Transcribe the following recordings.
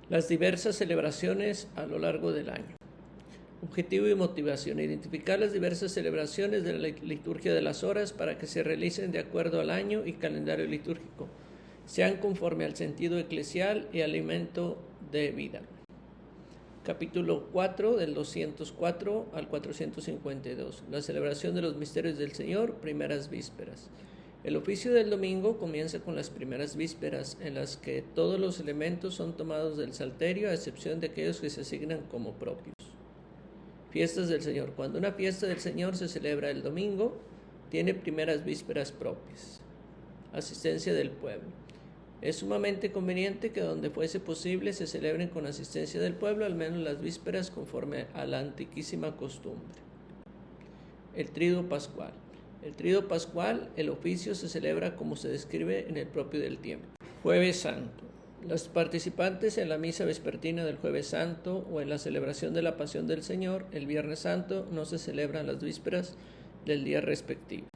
Las diversas celebraciones a lo largo del año. Objetivo y motivación. Identificar las diversas celebraciones de la liturgia de las horas para que se realicen de acuerdo al año y calendario litúrgico. Sean conforme al sentido eclesial y alimento de vida. Capítulo 4 del 204 al 452. La celebración de los misterios del Señor, primeras vísperas. El oficio del domingo comienza con las primeras vísperas, en las que todos los elementos son tomados del salterio, a excepción de aquellos que se asignan como propios. Fiestas del Señor. Cuando una fiesta del Señor se celebra el domingo, tiene primeras vísperas propias. Asistencia del pueblo. Es sumamente conveniente que donde fuese posible se celebren con asistencia del pueblo, al menos las vísperas conforme a la antiquísima costumbre. El Triduo Pascual. El Triduo Pascual, el oficio se celebra como se describe en el propio del tiempo. Jueves Santo. Los participantes en la misa vespertina del Jueves Santo o en la celebración de la Pasión del Señor, el Viernes Santo, no se celebran las vísperas del día respectivo.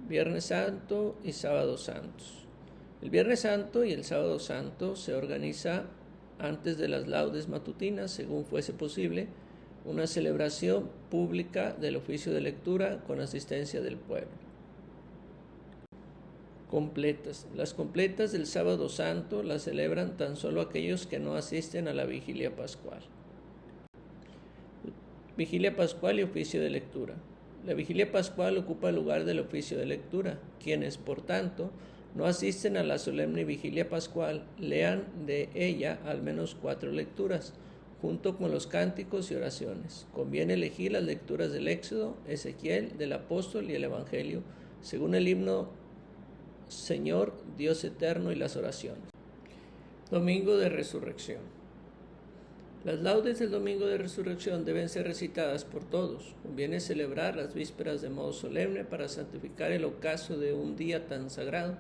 Viernes Santo y Sábado Santos. El Viernes Santo y el Sábado Santo se organiza antes de las laudes matutinas, según fuese posible, una celebración pública del oficio de lectura con asistencia del pueblo. Completas. Las completas del Sábado Santo las celebran tan solo aquellos que no asisten a la Vigilia Pascual. Vigilia Pascual y oficio de lectura. La Vigilia Pascual ocupa el lugar del oficio de lectura. Quienes, por tanto, no asisten a la solemne Vigilia Pascual, lean de ella al menos 4 lecturas, junto con los cánticos y oraciones. Conviene elegir las lecturas del Éxodo, Ezequiel, del Apóstol y el Evangelio, según el himno Señor, Dios eterno y las oraciones. Domingo de Resurrección. Las laudes del Domingo de Resurrección deben ser recitadas por todos. Conviene celebrar las vísperas de modo solemne para santificar el ocaso de un día tan sagrado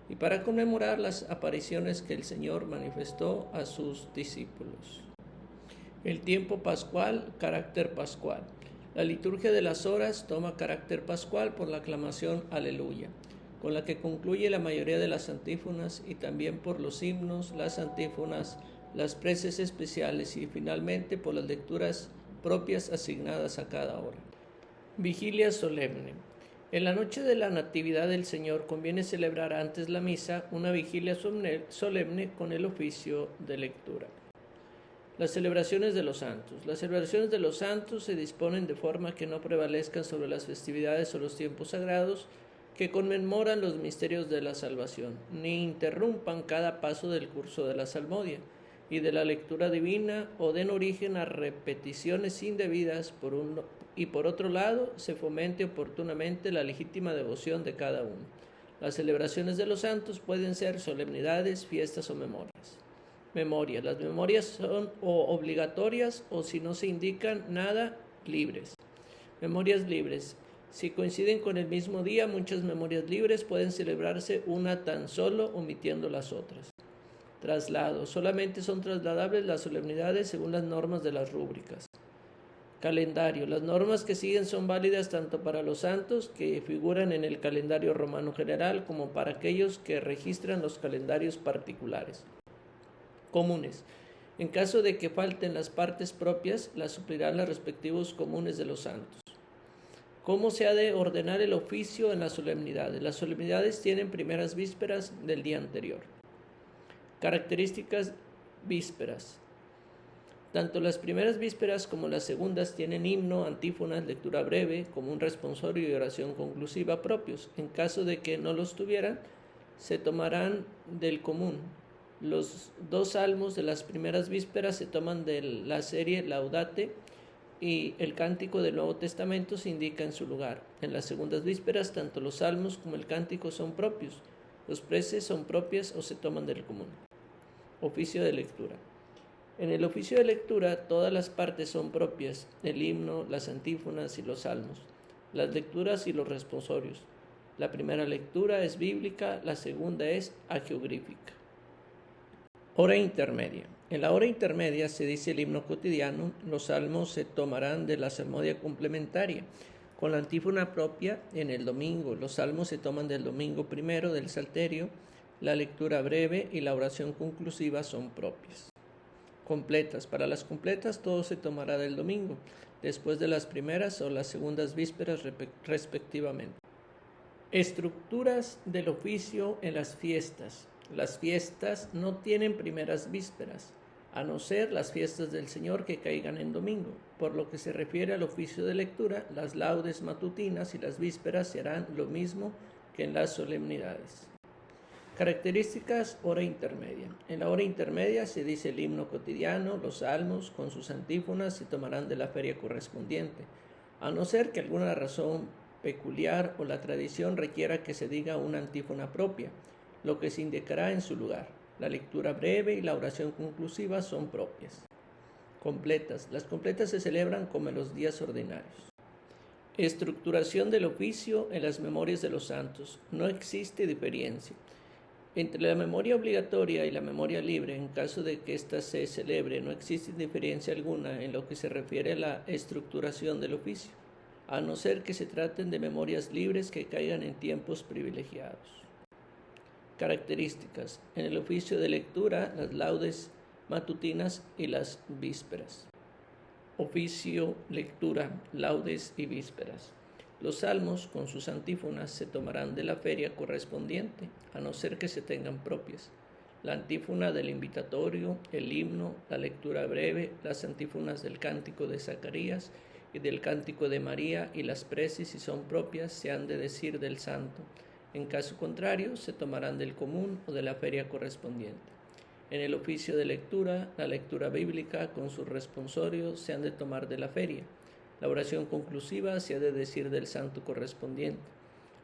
y para conmemorar las apariciones que el Señor manifestó a sus discípulos. El tiempo pascual, carácter pascual. La liturgia de las horas toma carácter pascual por la aclamación Aleluya, con la que concluye la mayoría de las antífonas, y también por los himnos, las antífonas, las preces especiales y finalmente por las lecturas propias asignadas a cada hora. Vigilia solemne. En la noche de la Natividad del Señor conviene celebrar antes la misa una vigilia solemne con el oficio de lectura. Las celebraciones de los santos. Las celebraciones de los santos se disponen de forma que no prevalezcan sobre las festividades o los tiempos sagrados que conmemoran los misterios de la salvación, ni interrumpan cada paso del curso de la salmodia y de la lectura divina o den origen a repeticiones indebidas y por otro lado se fomente oportunamente la legítima devoción de cada uno. Las celebraciones de los santos pueden ser solemnidades, fiestas o memorias. Memorias. Las memorias son o obligatorias o, si no se indican nada, libres. Memorias libres. Si coinciden con el mismo día, muchas memorias libres pueden celebrarse una tan solo, omitiendo las otras. Traslado. Solamente son trasladables las solemnidades según las normas de las rúbricas. Calendario. Las normas que siguen son válidas tanto para los santos que figuran en el calendario romano general como para aquellos que registran los calendarios particulares. Comunes. En caso de que falten las partes propias, las suplirán los respectivos comunes de los santos. ¿Cómo se ha de ordenar el oficio en las solemnidades? Las solemnidades tienen primeras vísperas del día anterior. Características vísperas. Tanto las primeras vísperas como las segundas tienen himno, antífonas, lectura breve, como un responsorio y oración conclusiva propios. En caso de que no los tuvieran, se tomarán del común. Los 2 salmos de las primeras vísperas se toman de la serie Laudate y el cántico del Nuevo Testamento se indica en su lugar. En las segundas vísperas, tanto los salmos como el cántico son propios. Los preces son propias o se toman del común. Oficio de lectura. En el oficio de lectura, todas las partes son propias: el himno, las antífonas y los salmos, las lecturas y los responsorios. La primera lectura es bíblica, la segunda es hagiogrífica. Hora intermedia. En la hora intermedia se dice el himno cotidiano, los salmos se tomarán de la salmodia complementaria, con la antífona propia en el domingo. Los salmos se toman del domingo primero del salterio, la lectura breve y la oración conclusiva son propias. Completas. Para las completas todo se tomará del domingo, después de las primeras o las segundas vísperas respectivamente. Estructuras del oficio en las fiestas. Las fiestas no tienen primeras vísperas, a no ser las fiestas del Señor que caigan en domingo. Por lo que se refiere al oficio de lectura, las laudes matutinas y las vísperas serán lo mismo que en las solemnidades. Características, hora intermedia. En la hora intermedia se dice el himno cotidiano, los salmos con sus antífonas se tomarán de la feria correspondiente, a no ser que alguna razón peculiar o la tradición requiera que se diga una antífona propia, lo que se indicará en su lugar. La lectura breve y la oración conclusiva son propias. Completas. Las completas se celebran como en los días ordinarios. Estructuración del oficio en las memorias de los santos. No existe diferencia entre la memoria obligatoria y la memoria libre. En caso de que ésta se celebre, no existe diferencia alguna en lo que se refiere a la estructuración del oficio, a no ser que se traten de memorias libres que caigan en tiempos privilegiados. Características. En el oficio de lectura, las laudes matutinas y las vísperas. Oficio, lectura, laudes y vísperas. Los salmos con sus antífonas se tomarán de la feria correspondiente, a no ser que se tengan propias. La antífona del invitatorio, el himno, la lectura breve, las antífonas del cántico de Zacarías y del cántico de María y las preces, si son propias, se han de decir del santo. En caso contrario, se tomarán del común o de la feria correspondiente. En el oficio de lectura, la lectura bíblica con sus responsorios se han de tomar de la feria. La oración conclusiva se ha de decir del santo correspondiente.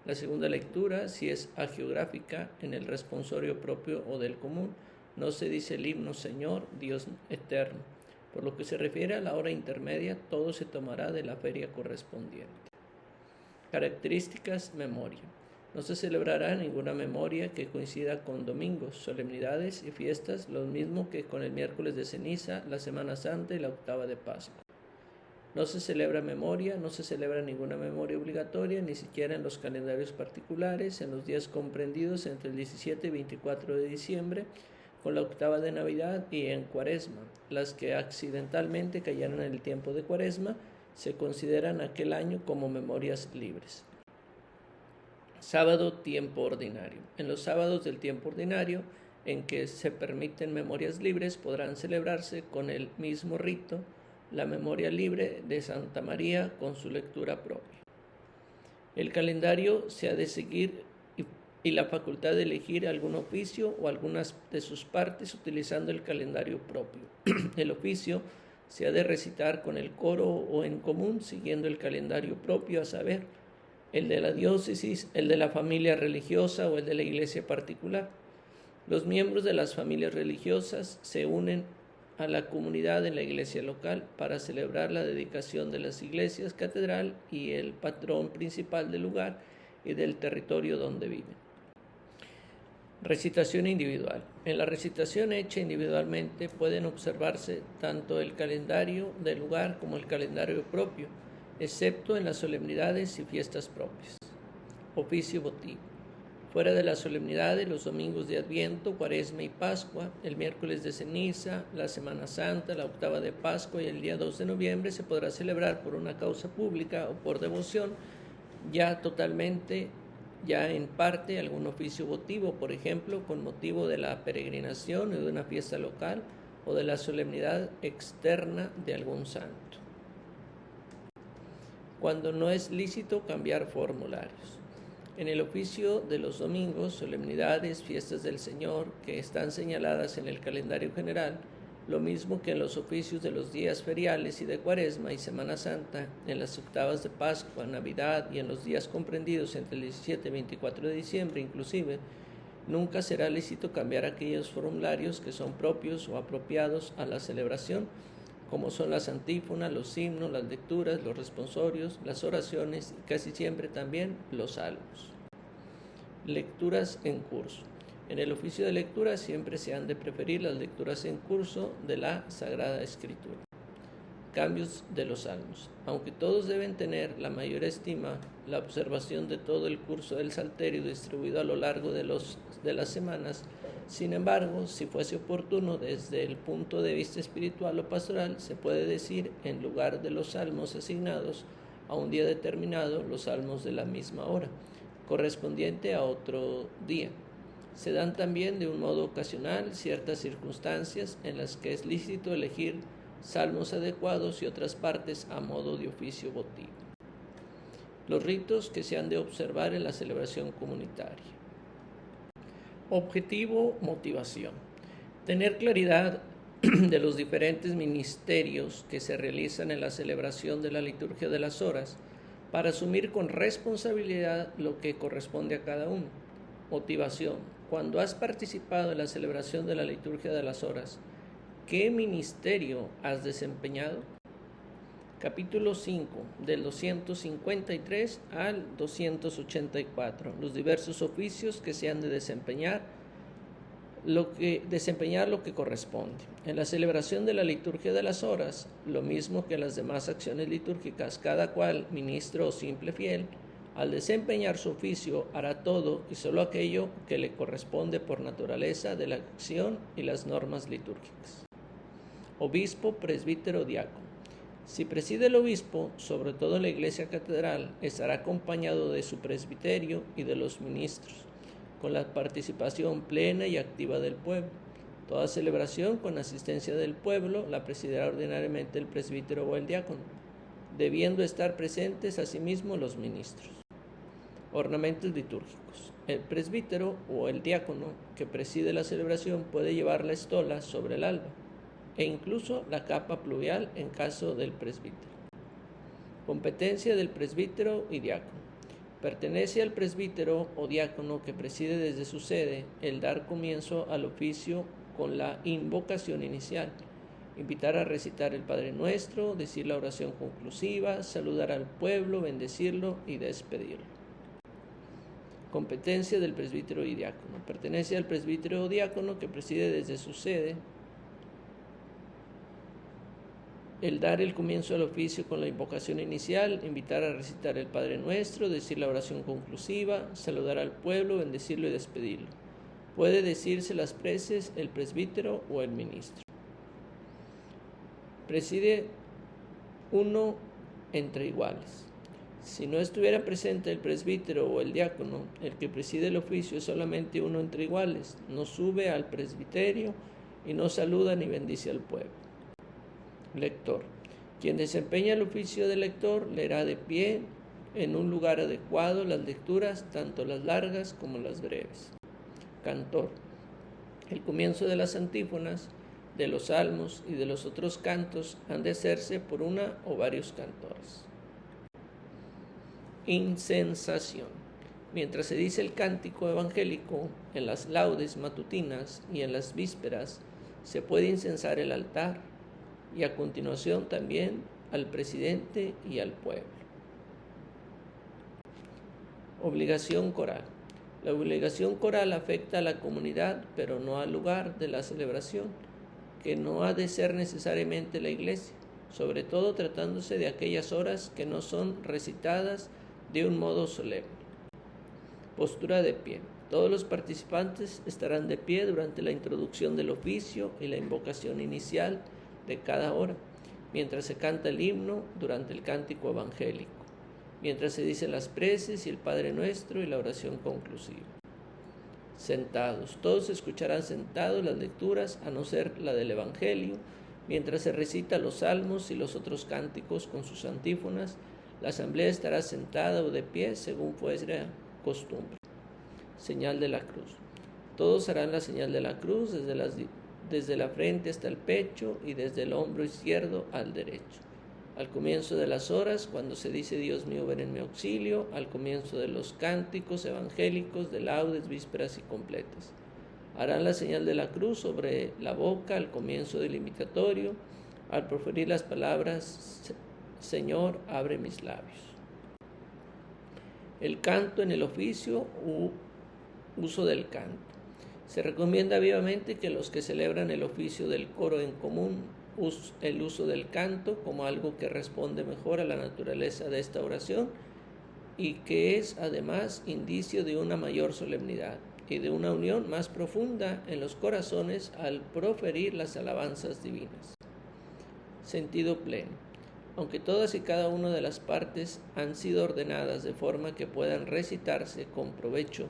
La segunda lectura, si es hagiográfica, en el responsorio propio o del común, no se dice el himno Señor, Dios eterno. Por lo que se refiere a la hora intermedia, todo se tomará de la feria correspondiente. Características, memoria. No se celebrará ninguna memoria que coincida con domingos, solemnidades y fiestas, lo mismo que con el miércoles de ceniza, la Semana Santa y la octava de Pascua. No se celebra memoria, no se celebra ninguna memoria obligatoria, ni siquiera en los calendarios particulares, en los días comprendidos entre el 17 y 24 de diciembre, con la octava de Navidad y en Cuaresma. Las que accidentalmente cayeron en el tiempo de Cuaresma se consideran aquel año como memorias libres. Sábado, tiempo ordinario. En los sábados del tiempo ordinario, en que se permiten memorias libres, podrán celebrarse con el mismo rito la memoria libre de Santa María con su lectura propia. El calendario se ha de seguir y la facultad de elegir algún oficio o algunas de sus partes utilizando el calendario propio. El oficio se ha de recitar con el coro o en común siguiendo el calendario propio, a saber, el de la diócesis, el de la familia religiosa o el de la iglesia particular. Los miembros de las familias religiosas se unen a la comunidad en la iglesia local para celebrar la dedicación de las iglesias catedral y el patrón principal del lugar y del territorio donde viven. Recitación individual. En la recitación hecha individualmente pueden observarse tanto el calendario del lugar como el calendario propio, excepto en las solemnidades y fiestas propias. Oficio votivo. Fuera de las solemnidades, los domingos de Adviento, Cuaresma y Pascua, el miércoles de ceniza, la Semana Santa, la octava de Pascua y el día 2 de noviembre se podrá celebrar por una causa pública o por devoción, ya totalmente, ya en parte, algún oficio votivo, por ejemplo, con motivo de la peregrinación o de una fiesta local o de la solemnidad externa de algún santo. Cuando no es lícito cambiar formularios. En el oficio de los domingos, solemnidades, fiestas del Señor, que están señaladas en el calendario general, lo mismo que en los oficios de los días feriales y de Cuaresma y Semana Santa, en las octavas de Pascua, Navidad y en los días comprendidos entre el 17 y 24 de diciembre inclusive, nunca será lícito cambiar aquellos formularios que son propios o apropiados a la celebración, como son las antífonas, los himnos, las lecturas, los responsorios, las oraciones y casi siempre también los salmos. Lecturas en curso. En el oficio de lectura siempre se han de preferir las lecturas en curso de la Sagrada Escritura. Cambios de los salmos. Aunque todos deben tener la mayor estima, la observación de todo el curso del Salterio distribuido a lo largo de las semanas, Sin embargo, si fuese oportuno desde el punto de vista espiritual o pastoral, se puede decir, en lugar de los salmos asignados a un día determinado, los salmos de la misma hora, correspondiente a otro día. Se dan también de un modo ocasional ciertas circunstancias en las que es lícito elegir salmos adecuados y otras partes a modo de oficio votivo. Los ritos que se han de observar en la celebración comunitaria. Objetivo, motivación. Tener claridad de los diferentes ministerios que se realizan en la celebración de la liturgia de las horas para asumir con responsabilidad lo que corresponde a cada uno. Motivación. Cuando has participado en la celebración de la liturgia de las horas, ¿qué ministerio has desempeñado? Capítulo 5, del 253 al 284. Los diversos oficios que se han de desempeñar lo que corresponde. En la celebración de la liturgia de las horas, lo mismo que en las demás acciones litúrgicas, cada cual, ministro o simple fiel, al desempeñar su oficio, hará todo y solo aquello que le corresponde por naturaleza de la acción y las normas litúrgicas. Obispo, presbítero, diácono. Si preside el obispo, sobre todo en la iglesia catedral, estará acompañado de su presbiterio y de los ministros, con la participación plena y activa del pueblo. Toda celebración con asistencia del pueblo la presidirá ordinariamente el presbítero o el diácono, debiendo estar presentes asimismo los ministros. Ornamentos litúrgicos. El presbítero o el diácono que preside la celebración puede llevar la estola sobre el alba e incluso la capa pluvial en caso del presbítero. Competencia del presbítero y diácono. Pertenece al presbítero o diácono que preside desde su sede el dar comienzo al oficio con la invocación inicial, invitar a recitar el Padre Nuestro, decir la oración conclusiva, saludar al pueblo, bendecirlo y despedirlo. Competencia del presbítero y diácono. Pertenece al presbítero o diácono que preside desde su sede el dar el comienzo al oficio con la invocación inicial, invitar a recitar el Padre Nuestro, decir la oración conclusiva, saludar al pueblo, bendecirlo y despedirlo. Puede decirse las preces el presbítero o el ministro. Preside uno entre iguales. Si no estuviera presente el presbítero o el diácono, el que preside el oficio es solamente uno entre iguales, no sube al presbiterio y no saluda ni bendice al pueblo. Lector. Quien desempeña el oficio de lector leerá de pie en un lugar adecuado las lecturas, tanto las largas como las breves. Cantor. El comienzo de las antífonas, de los salmos y de los otros cantos han de hacerse por una o varios cantores. Incensación. Mientras se dice el cántico evangélico, en las laudes matutinas y en las vísperas, se puede incensar el altar y a continuación también al presidente y al pueblo. Obligación coral. La obligación coral afecta a la comunidad, pero no al lugar de la celebración, que no ha de ser necesariamente la iglesia, sobre todo tratándose de aquellas horas que no son recitadas de un modo solemne. Postura de pie. Todos los participantes estarán de pie durante la introducción del oficio y la invocación inicial de cada hora, mientras se canta el himno durante el cántico evangélico, mientras se dicen las preces y el Padre Nuestro y la oración conclusiva. Sentados. Todos escucharán sentados las lecturas, a no ser la del Evangelio, mientras se recita los salmos y los otros cánticos con sus antífonas. La asamblea estará sentada o de pie según fuera costumbre. Señal de la cruz. Todos harán la señal de la cruz desde la frente hasta el pecho y desde el hombro izquierdo al derecho. Al comienzo de las horas, cuando se dice Dios mío, ven en mi auxilio, al comienzo de los cánticos evangélicos, de laudes, vísperas y completas. Harán la señal de la cruz sobre la boca al comienzo del invitatorio, al proferir las palabras Señor, abre mis labios. El canto en el oficio u uso del canto. Se recomienda vivamente que los que celebran el oficio del coro en común el uso del canto como algo que responde mejor a la naturaleza de esta oración y que es además indicio de una mayor solemnidad. y de una unión más profunda en los corazones al proferir las alabanzas divinas. Sentido pleno. Aunque todas y cada una de las partes han sido ordenadas de forma que puedan recitarse con provecho,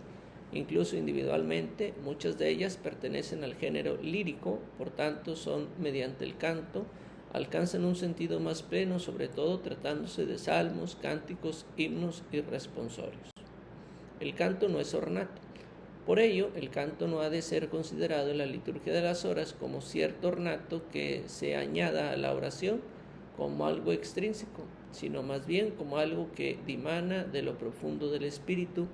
incluso individualmente, muchas de ellas pertenecen al género lírico, por tanto son, mediante el canto, alcanzan un sentido más pleno, sobre todo tratándose de salmos, cánticos, himnos y responsorios. El canto no es ornato. Por ello, el canto no ha de ser considerado en la liturgia de las horas como cierto ornato que se añada a la oración como algo extrínseco, sino más bien como algo que dimana de lo profundo del espíritu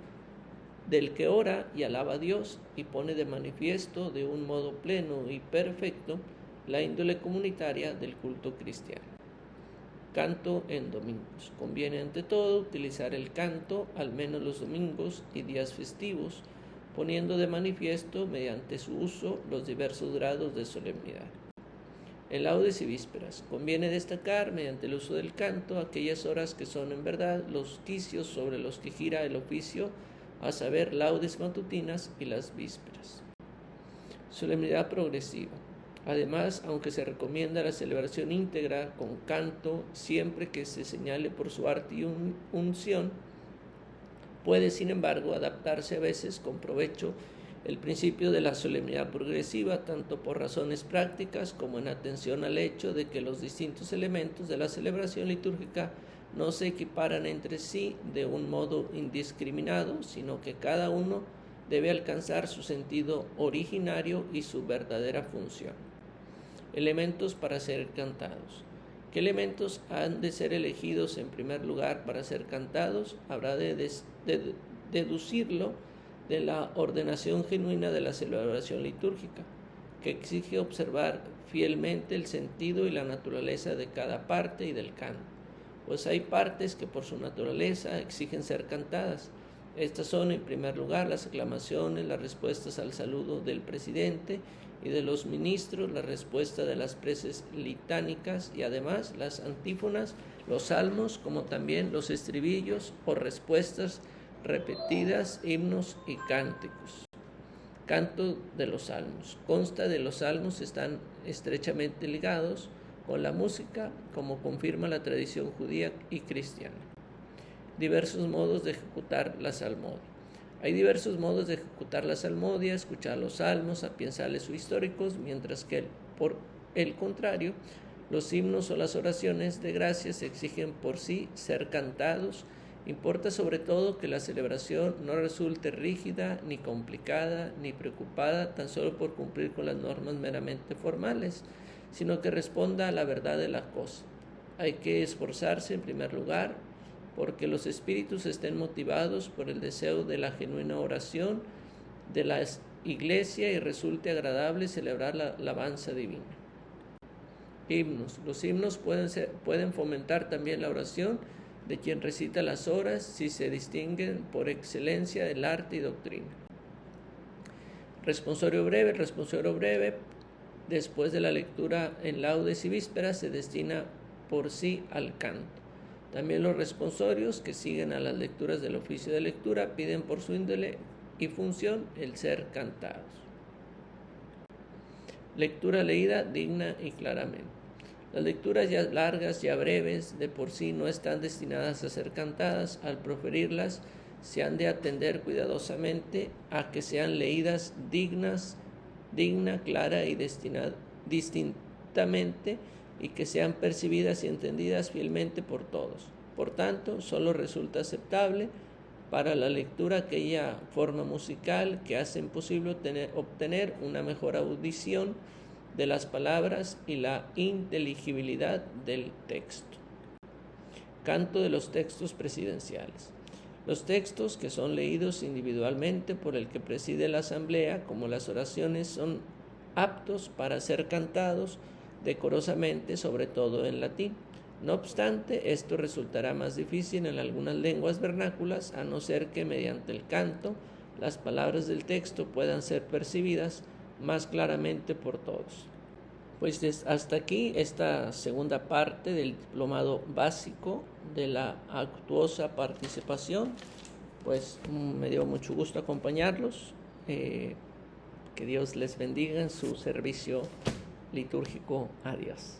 del que ora y alaba a Dios y pone de manifiesto de un modo pleno y perfecto la índole comunitaria del culto cristiano. Canto en domingos. Conviene ante todo utilizar el canto al menos los domingos y días festivos, poniendo de manifiesto mediante su uso los diversos grados de solemnidad. En laudes y vísperas. Conviene destacar mediante el uso del canto aquellas horas que son en verdad los quicios sobre los que gira el oficio, a saber, laudes matutinas y las vísperas. Solemnidad progresiva. Además, aunque se recomienda la celebración íntegra con canto siempre que se señale por su arte y unción, puede, sin embargo, adaptarse a veces con provecho el principio de la solemnidad progresiva, tanto por razones prácticas como en atención al hecho de que los distintos elementos de la celebración litúrgica no se equiparan entre sí de un modo indiscriminado, sino que cada uno debe alcanzar su sentido originario y su verdadera función. Elementos para ser cantados. ¿Qué elementos han de ser elegidos en primer lugar para ser cantados? Habrá de deducirlo de la ordenación genuina de la celebración litúrgica, que exige observar fielmente el sentido y la naturaleza de cada parte y del canto, pues hay partes que por su naturaleza exigen ser cantadas. Estas son, en primer lugar, las aclamaciones, las respuestas al saludo del presidente y de los ministros, la respuesta de las preces litánicas y además las antífonas, los salmos, como también los estribillos o respuestas repetidas, himnos y cánticos. Canto de los salmos. Consta de los salmos están estrechamente ligados con la música, como confirma la tradición judía y cristiana. Diversos modos de ejecutar la salmodia. Hay diversos modos de ejecutar la salmodia, escuchar los salmos, sapiensales o históricos, mientras que, por el contrario, los himnos o las oraciones de gracias exigen por sí ser cantados. Importa sobre todo que la celebración no resulte rígida, ni complicada, ni preocupada tan solo por cumplir con las normas meramente formales, sino que responda a la verdad de la cosa. Hay que esforzarse en primer lugar porque los espíritus estén motivados por el deseo de la genuina oración de la iglesia y resulte agradable celebrar la alabanza divina. Himnos. Los himnos pueden fomentar también la oración de quien recita las horas si se distinguen por excelencia del arte y doctrina. Responsorio breve. El responsorio breve, después de la lectura en laudes y vísperas, se destina por sí al canto. También los responsorios, que siguen a las lecturas del oficio de lectura, piden por su índole y función el ser cantados. Lectura leída digna y claramente. Las lecturas ya largas, ya breves, de por sí no están destinadas a ser cantadas. Al proferirlas, se han de atender cuidadosamente a que sean leídas digna, clara y distintamente, y que sean percibidas y entendidas fielmente por todos. Por tanto, solo resulta aceptable para la lectura aquella forma musical que hacen posible obtener una mejor audición de las palabras y la inteligibilidad del texto. Canto de los textos presidenciales. Los textos que son leídos individualmente por el que preside la asamblea, como las oraciones, son aptos para ser cantados decorosamente, sobre todo en latín. No obstante, esto resultará más difícil en algunas lenguas vernáculas, a no ser que mediante el canto las palabras del texto puedan ser percibidas más claramente por todos. Pues hasta aquí esta segunda parte del diplomado básico de la actuosa participación. Pues me dio mucho gusto acompañarlos Que Dios les bendiga en su servicio litúrgico. Adiós.